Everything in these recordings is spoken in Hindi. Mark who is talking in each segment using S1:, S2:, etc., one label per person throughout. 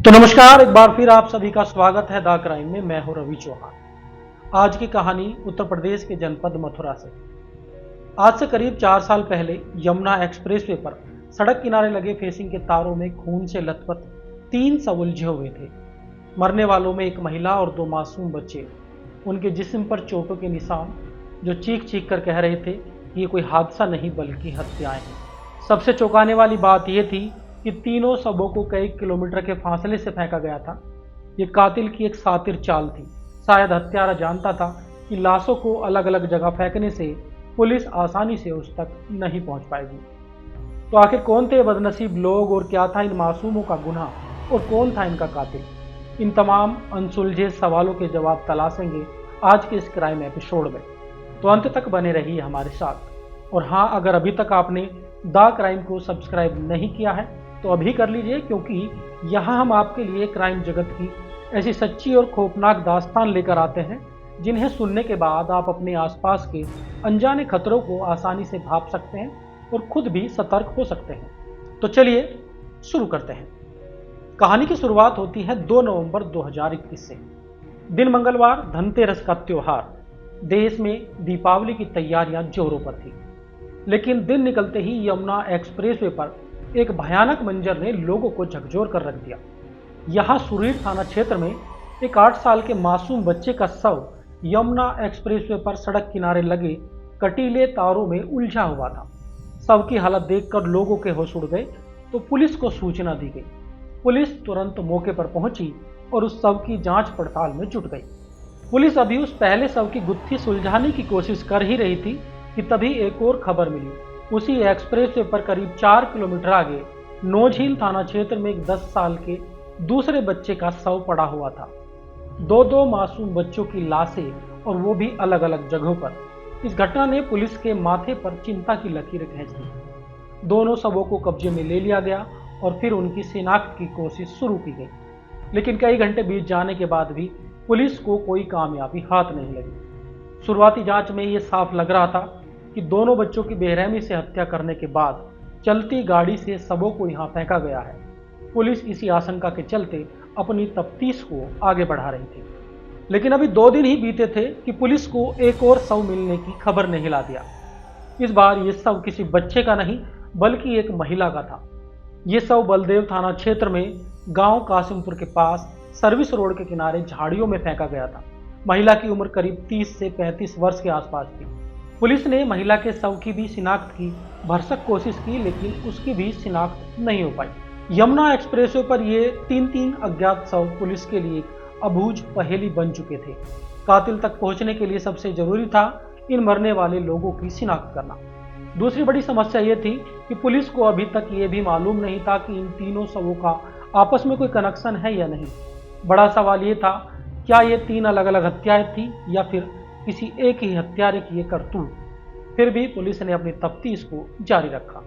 S1: तो नमस्कार, एक बार फिर आप सभी का स्वागत है द क्राइम में। मैं हूं रवि चौहान। आज की कहानी उत्तर प्रदेश के जनपद मथुरा से। आज से करीब 4 साल पहले यमुना एक्सप्रेसवे पर सड़क किनारे लगे फेंसिंग के तारों में खून से लथपथ 3 शव उलझे हुए थे। मरने वालों में एक महिला और 2 मासूम बच्चे। उनके जिस्म पर चोटों के निशान, जो चीख चीख कर कह रहे थे कि ये कोई हादसा नहीं बल्कि हत्याएं हैं। सबसे चौंकाने वाली बात यह थी कि तीनों शवों को कई किलोमीटर के फासले से फेंका गया था। ये कातिल की एक शातिर चाल थी। शायद हत्यारा जानता था कि लाशों को अलग अलग जगह फेंकने से पुलिस आसानी से उस तक नहीं पहुंच पाएगी। तो आखिर कौन थे बदनसीब लोग और क्या था इन मासूमों का गुनाह और कौन था इनका कातिल? इन तमाम अनसुलझे सवालों के जवाब तलाशेंगे आज के इस क्राइम एपिसोड में। तो अंत तक बने रहिए हमारे साथ। और हाँ, अगर अभी तक आपने द क्राइम को सब्सक्राइब नहीं किया है तो अभी कर लीजिए, क्योंकि यहाँ हम आपके लिए क्राइम जगत की ऐसी सच्ची और खौफनाक दास्तान लेकर आते हैं जिन्हें सुनने के बाद आप अपने आसपास के अनजाने खतरों को आसानी से भांप सकते हैं और खुद भी सतर्क हो सकते हैं। तो चलिए शुरू करते हैं। कहानी की शुरुआत होती है 2 नवंबर 2021 से। दिन मंगलवार, धनतेरस का त्योहार। देश में दीपावली की तैयारियां जोरों पर थी, लेकिन दिन निकलते ही यमुना एक्सप्रेसवे पर एक भयानक मंजर ने लोगों को झकझोर कर रख दिया। यहां सुरीर थाना क्षेत्र में एक 8 साल के मासूम बच्चे का शव यमुना एक्सप्रेसवे पर सड़क किनारे लगे कटीले तारों में उलझा हुआ था। शव की हालत देखकर लोगों के होश उड़ गए तो पुलिस को सूचना दी गई। पुलिस तुरंत मौके पर पहुंची और उस शव की जांच पड़ताल में जुट गई। पुलिस अभी उस पहले शव की गुत्थी सुलझाने की कोशिश कर ही रही थी कि तभी एक और खबर मिली। उसी एक्सप्रेसवे पर करीब 4 किलोमीटर आगे नौझील थाना क्षेत्र में एक 10 साल के दूसरे बच्चे का शव पड़ा हुआ था। 2 मासूम बच्चों की लाशें, और वो भी अलग अलग जगहों पर। इस घटना ने पुलिस के माथे पर चिंता की लकीरें खींच दी। दोनों शवों को कब्जे में ले लिया गया और फिर उनकी शिनाख्त की कोशिश शुरू की गई, लेकिन कई घंटे बीत जाने के बाद भी पुलिस को कोई कामयाबी हाथ नहीं लगी। शुरुआती जांच में ये साफ लग रहा था कि दोनों बच्चों की बेरहमी से हत्या करने के बाद चलती गाड़ी से शवों को यहां फेंका गया है। पुलिस इसी आशंका के चलते अपनी तफ्तीश को आगे बढ़ा रही थी, लेकिन अभी 2 दिन ही बीते थे कि पुलिस को एक और शव मिलने की खबर ने हिला दिया। इस बार ये शव किसी बच्चे का नहीं बल्कि एक महिला का था। ये शव बलदेव थाना क्षेत्र में गांव कासिमपुर के पास सर्विस रोड के किनारे झाड़ियों में फेंका गया था। महिला की उम्र करीब 30 से 35 वर्ष के आसपास थी। पुलिस ने महिला के शव की भी शिनाख्त की भरसक कोशिश की, लेकिन उसकी भी शिनाख्त नहीं हो पाई। यमुना एक्सप्रेसवे पर ये 3 अज्ञात शव पुलिस के लिए एक अबूझ पहेली बन चुके थे। कातिल तक पहुंचने के लिए सबसे जरूरी था इन मरने वाले लोगों की शिनाख्त करना। दूसरी बड़ी समस्या ये थी कि पुलिस को अभी तक ये भी मालूम नहीं था कि इन तीनों शवों का आपस में कोई कनेक्शन है या नहीं। बड़ा सवाल ये था, क्या ये 3 अलग अलग हत्याएं थी या फिर किसी एक ही हत्यारे की ये करतूत? फिर भी पुलिस ने अपनी तफ्तीश को जारी रखा।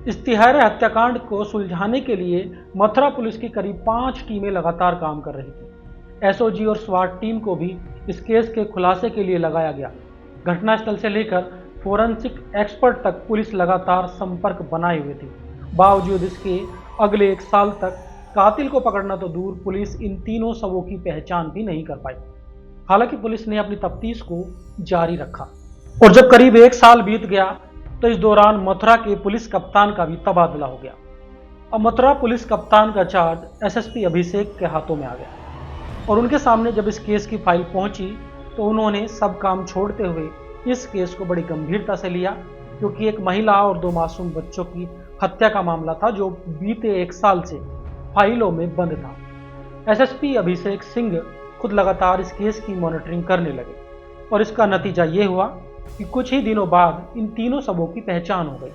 S1: इस तिहारे हत्याकांड को सुलझाने के लिए मथुरा पुलिस की करीब 5 टीमें लगातार काम कर रही थी। एसओजी और स्वाट टीम को भी इस केस के खुलासे के लिए लगाया गया। घटनास्थल से लेकर फोरेंसिक एक्सपर्ट तक पुलिस लगातार संपर्क बनाए हुए थी। बावजूद इसके अगले 1 साल तक कातिल को पकड़ना तो दूर, पुलिस इन तीनों शवों की पहचान भी नहीं कर पाई। हालांकि पुलिस ने अपनी तफ्तीश को जारी रखा और जब करीब 1 साल बीत गया तो इस दौरान मथुरा के पुलिस कप्तान का भी तबादला हो गया। अब मथुरा पुलिस कप्तान का चार्ज एसएसपी अभिषेक के हाथों में आ गया और उनके सामने जब इस केस की फाइल पहुंची तो उन्होंने सब काम छोड़ते हुए इस केस को बड़ी गंभीरता से लिया, क्योंकि एक महिला और 2 मासूम बच्चों की हत्या का मामला था जो बीते 1 साल से फाइलों में बंद था। एसएसपी अभिषेक सिंह खुद लगातार इस केस की मॉनिटरिंग करने लगे और इसका नतीजा ये हुआ कि कुछ ही दिनों बाद इन तीनों शवों की पहचान हो गई।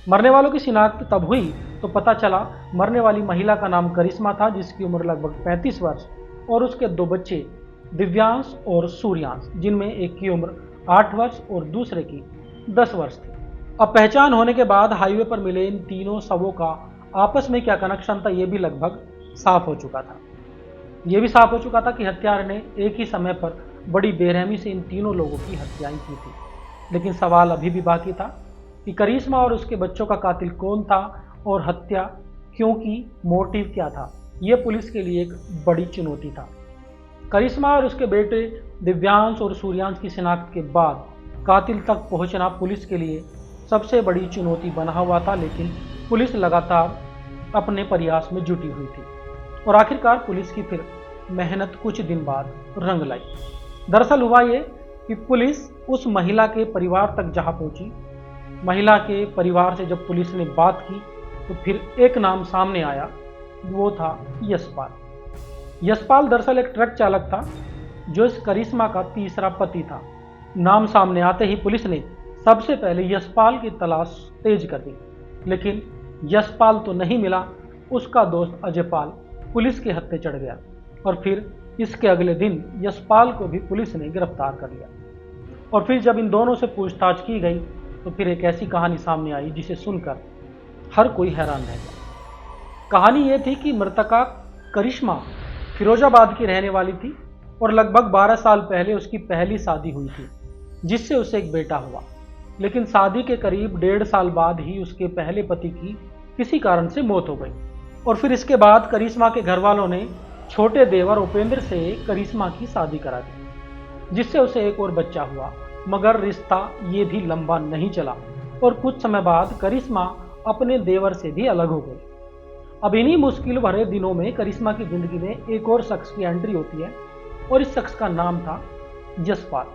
S1: मरने वालों की शिनाख्त तब हुई तो पता चला मरने वाली महिला का नाम करिश्मा था, जिसकी उम्र लगभग 35 वर्ष, और उसके 2 बच्चे दिव्यांश और सूर्यांश, जिनमें एक की उम्र 8 वर्ष और दूसरे की 10 वर्ष थी। अब पहचान होने के बाद हाईवे पर मिले इन तीनों शवों का आपस में क्या कनेक्शन था, ये भी लगभग साफ हो चुका था। ये भी साफ हो चुका था कि हत्यारे ने एक ही समय पर बड़ी बेरहमी से इन तीनों लोगों की हत्याएं की थी। लेकिन सवाल अभी भी बाकी था कि करिश्मा और उसके बच्चों का कातिल कौन था और हत्या क्यों की, मोटिव क्या था। ये पुलिस के लिए एक बड़ी चुनौती था। करिश्मा और उसके बेटे दिव्यांश और सूर्यांश की शिनाख्त के बाद कातिल तक पहुंचना पुलिस के लिए सबसे बड़ी चुनौती बना हुआ था, लेकिन पुलिस लगातार अपने प्रयास में जुटी हुई थी और आखिरकार पुलिस की फिर मेहनत कुछ दिन बाद रंग लाई। दरअसल हुआ ये कि पुलिस उस महिला के परिवार तक जहां पहुंची, महिला के परिवार से जब पुलिस ने बात की तो फिर एक नाम सामने आया, वो था यशपाल। यशपाल दरअसल एक ट्रक चालक था जो इस करिश्मा का तीसरा पति था। नाम सामने आते ही पुलिस ने सबसे पहले यशपाल की तलाश तेज कर दी, लेकिन यशपाल तो नहीं मिला। उसका दोस्त अजयपाल पुलिस के हत्थे चढ़ गया और फिर इसके अगले दिन यशपाल को भी पुलिस ने गिरफ्तार कर लिया। और फिर जब इन दोनों से पूछताछ की गई तो फिर एक ऐसी कहानी सामने आई जिसे सुनकर हर कोई हैरान रह गया। कहानी ये थी कि मृतका करिश्मा फिरोजाबाद की रहने वाली थी और लगभग 12 साल पहले उसकी पहली शादी हुई थी, जिससे उसे एक बेटा हुआ। लेकिन शादी के करीब 1.5 साल बाद ही उसके पहले पति की किसी कारण से मौत हो गई और फिर इसके बाद करिश्मा के घर वालों ने छोटे देवर उपेंद्र से करिश्मा की शादी करा दी, जिससे उसे एक और बच्चा हुआ। मगर रिश्ता ये भी लंबा नहीं चला और कुछ समय बाद करिश्मा अपने देवर से भी अलग हो गई। अब इन्हीं मुश्किल भरे दिनों में करिश्मा की जिंदगी में एक और शख्स की एंट्री होती है और इस शख्स का नाम था यशपाल।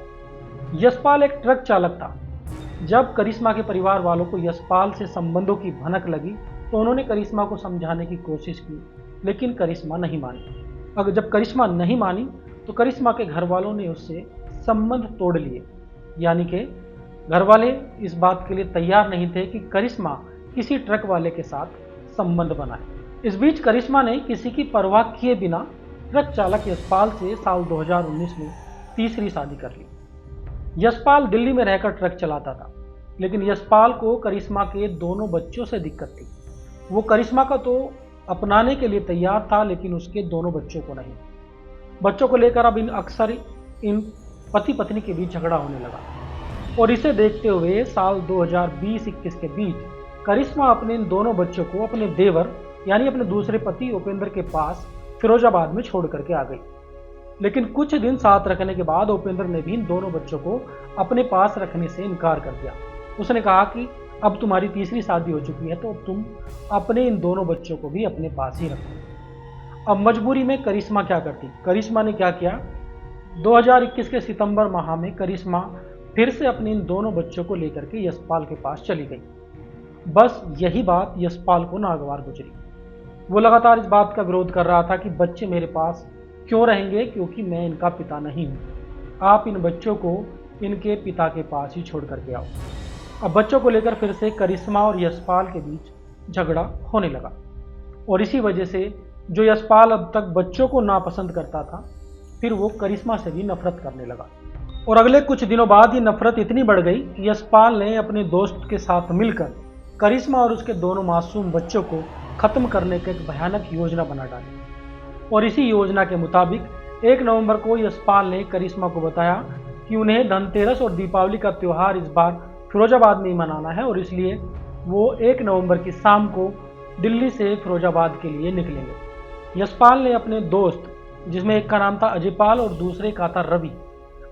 S1: यशपाल एक ट्रक चालक था। जब करिश्मा के परिवार वालों को यशपाल से संबंधों की भनक लगी तो उन्होंने करिश्मा को समझाने की कोशिश की, लेकिन करिश्मा नहीं मानी। अगर जब करिश्मा नहीं मानी तो करिश्मा के घर वालों ने उससे संबंध तोड़ लिए, यानी कि घर वाले इस बात के लिए तैयार नहीं थे कि करिश्मा किसी ट्रक वाले के साथ संबंध बनाए। इस बीच करिश्मा ने किसी की परवाह किए बिना ट्रक चालक यशपाल से साल 2019 में तीसरी शादी कर ली। यशपाल दिल्ली में रहकर ट्रक चलाता था, लेकिन यशपाल को करिश्मा के दोनों बच्चों से दिक्कत थी। वो करिश्मा का तो अपनाने के लिए तैयार था, लेकिन उसके दोनों बच्चों को नहीं। बच्चों को लेकर अब अक्सर इन पति पत्नी के बीच झगड़ा होने लगा और इसे देखते हुए साल 2020-21 के बीच करिश्मा अपने इन दोनों बच्चों को अपने देवर यानी अपने दूसरे पति उपेंद्र के पास फिरोजाबाद में छोड़ करके आ गई। लेकिन कुछ दिन साथ रखने के बाद उपेंद्र ने भी इन दोनों बच्चों को अपने पास रखने से इनकार कर दिया। उसने कहा कि अब तुम्हारी तीसरी शादी हो चुकी है तो अब तुम अपने इन दोनों बच्चों को भी अपने पास ही रखो। अब मजबूरी में करिश्मा क्या करती? करिश्मा ने क्या किया, 2021 के सितंबर माह में करिश्मा फिर से अपने इन दोनों बच्चों को लेकर के यशपाल के पास चली गई। बस यही बात यशपाल को नागवार गुजरी। वो लगातार इस बात का विरोध कर रहा था कि बच्चे मेरे पास क्यों रहेंगे, क्योंकि मैं इनका पिता नहीं हूँ। आप इन बच्चों को इनके पिता के पास ही छोड़ करके आओ। अब बच्चों को लेकर फिर से करिश्मा और यशपाल के बीच झगड़ा होने लगा और इसी वजह से जो यशपाल अब तक बच्चों को नापसंद करता था, फिर वो करिश्मा से भी नफरत करने लगा। और अगले कुछ दिनों बाद ये नफरत इतनी बढ़ गई कि यशपाल ने अपने दोस्त के साथ मिलकर करिश्मा और उसके दोनों मासूम बच्चों को खत्म करने की एक भयानक योजना बना डाली। और इसी योजना के मुताबिक 1 नवंबर को यशपाल ने करिश्मा को बताया कि उन्हें धनतेरस और दीपावली का त्यौहार इस बार फिरोजाबाद में ही मनाना है और इसलिए वो 1 नवंबर की शाम को दिल्ली से फिरोजाबाद के लिए निकलेंगे। यशपाल ने अपने दोस्त, जिसमें एक का नाम था अजयपाल और दूसरे का था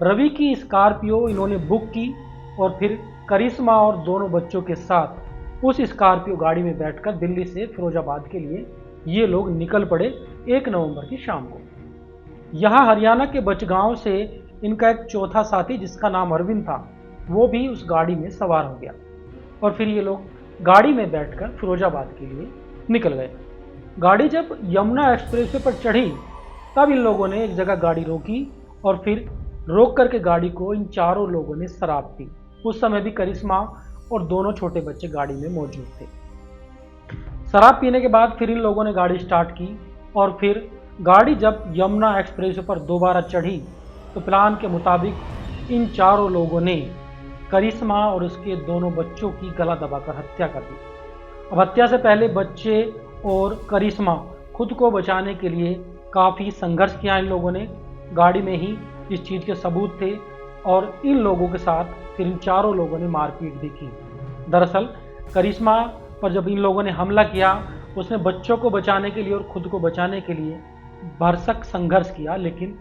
S1: रवि की स्कॉर्पियो इन्होंने बुक की और फिर करिश्मा और दोनों बच्चों के साथ उस स्कॉर्पियो गाड़ी में बैठकर दिल्ली से फिरोजाबाद के लिए ये लोग निकल पड़े 1 नवंबर की शाम को। यहाँ हरियाणा के बचगांव से इनका एक चौथा साथी जिसका नाम अरविंद था, वो भी उस गाड़ी में सवार हो गया और फिर ये लोग गाड़ी में बैठकर फिरोजाबाद के लिए निकल गए। गाड़ी जब यमुना एक्सप्रेसवे पर चढ़ी तब इन लोगों ने एक जगह गाड़ी रोकी और फिर रोक करके गाड़ी को इन चारों लोगों ने शराब पी। उस समय भी करिश्मा और दोनों छोटे बच्चे गाड़ी में मौजूद थे। शराब पीने के बाद फिर इन लोगों ने गाड़ी स्टार्ट की और फिर गाड़ी जब यमुना एक्सप्रेसवे पर दोबारा चढ़ी तो प्लान के मुताबिक इन चारों लोगों ने करिश्मा और उसके दोनों बच्चों की गला दबाकर हत्या कर दी। अब हत्या से पहले बच्चे और करिश्मा खुद को बचाने के लिए काफ़ी संघर्ष किया इन लोगों ने। गाड़ी में ही इस चीज़ के सबूत थे और इन लोगों के साथ फिर इन चारों लोगों ने मारपीट भी की। दरअसल करिश्मा पर जब इन लोगों ने हमला किया उसने बच्चों को बचाने के लिए और खुद को बचाने के लिए भरसक संघर्ष किया, लेकिन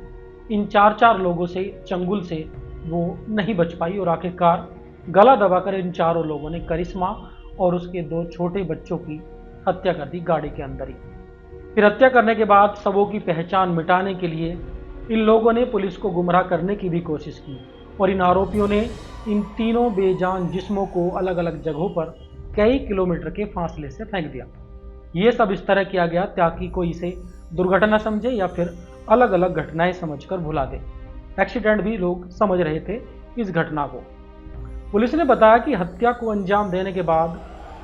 S1: इन चार लोगों से, चंगुल से वो नहीं बच पाई और आखिरकार गला दबाकर इन चारों लोगों ने करिश्मा और उसके 2 छोटे बच्चों की हत्या कर दी गाड़ी के अंदर ही। फिर हत्या करने के बाद सबों की पहचान मिटाने के लिए इन लोगों ने पुलिस को गुमराह करने की भी कोशिश की और इन आरोपियों ने इन तीनों बेजान जिस्मों को अलग अलग जगहों पर कई किलोमीटर के फासले से फेंक दिया। ये सब इस तरह किया गया ताकि कोई इसे दुर्घटना समझे या फिर अलग अलग घटनाएं समझकर भुला दे। एक्सीडेंट भी लोग समझ रहे थे इस घटना को। पुलिस ने बताया कि हत्या को अंजाम देने के बाद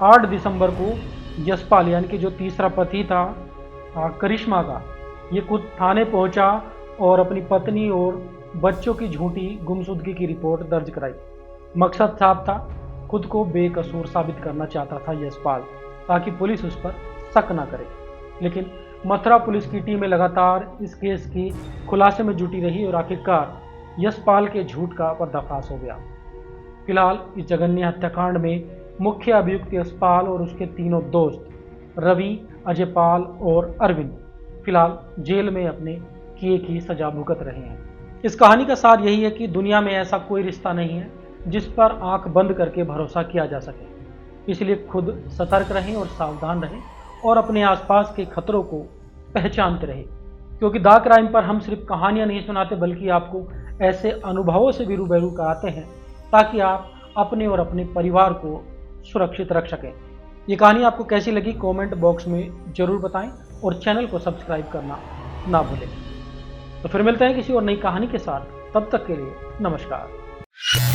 S1: 8 दिसंबर को यशपाल यानी कि जो तीसरा पति था करिश्मा का, ये खुद थाने पहुंचा और अपनी पत्नी और बच्चों की झूठी गुमशुदगी की रिपोर्ट दर्ज कराई। मकसद साफ था, खुद को बेकसूर साबित करना चाहता था यशपाल, ताकि पुलिस उस पर शक न करे। लेकिन मथुरा पुलिस की टीमें लगातार इस केस की खुलासे में जुटी रही और आखिरकार यशपाल के झूठ का पर्दाफाश हो गया। फिलहाल इस जघन्य हत्याकांड में मुख्य अभियुक्त यशपाल और उसके तीनों दोस्त रवि, अजयपाल और अरविंद फिलहाल जेल में अपने किए की सजा भुगत रहे हैं। इस कहानी का सार यही है कि दुनिया में ऐसा कोई रिश्ता नहीं है जिस पर आंख बंद करके भरोसा किया जा सके। इसलिए खुद सतर्क रहें और सावधान रहें और अपने आसपास के खतरों को पहचानते रहें, क्योंकि द क्राइम पर हम सिर्फ कहानियां नहीं सुनाते बल्कि आपको ऐसे अनुभवों से भी रूबरू कराते हैं ताकि आप अपने और अपने परिवार को सुरक्षित रख सकें। ये कहानी आपको कैसी लगी कमेंट बॉक्स में जरूर बताएं और चैनल को सब्सक्राइब करना ना भूलें। तो फिर मिलते हैं किसी और नई कहानी के साथ, तब तक के लिए नमस्कार।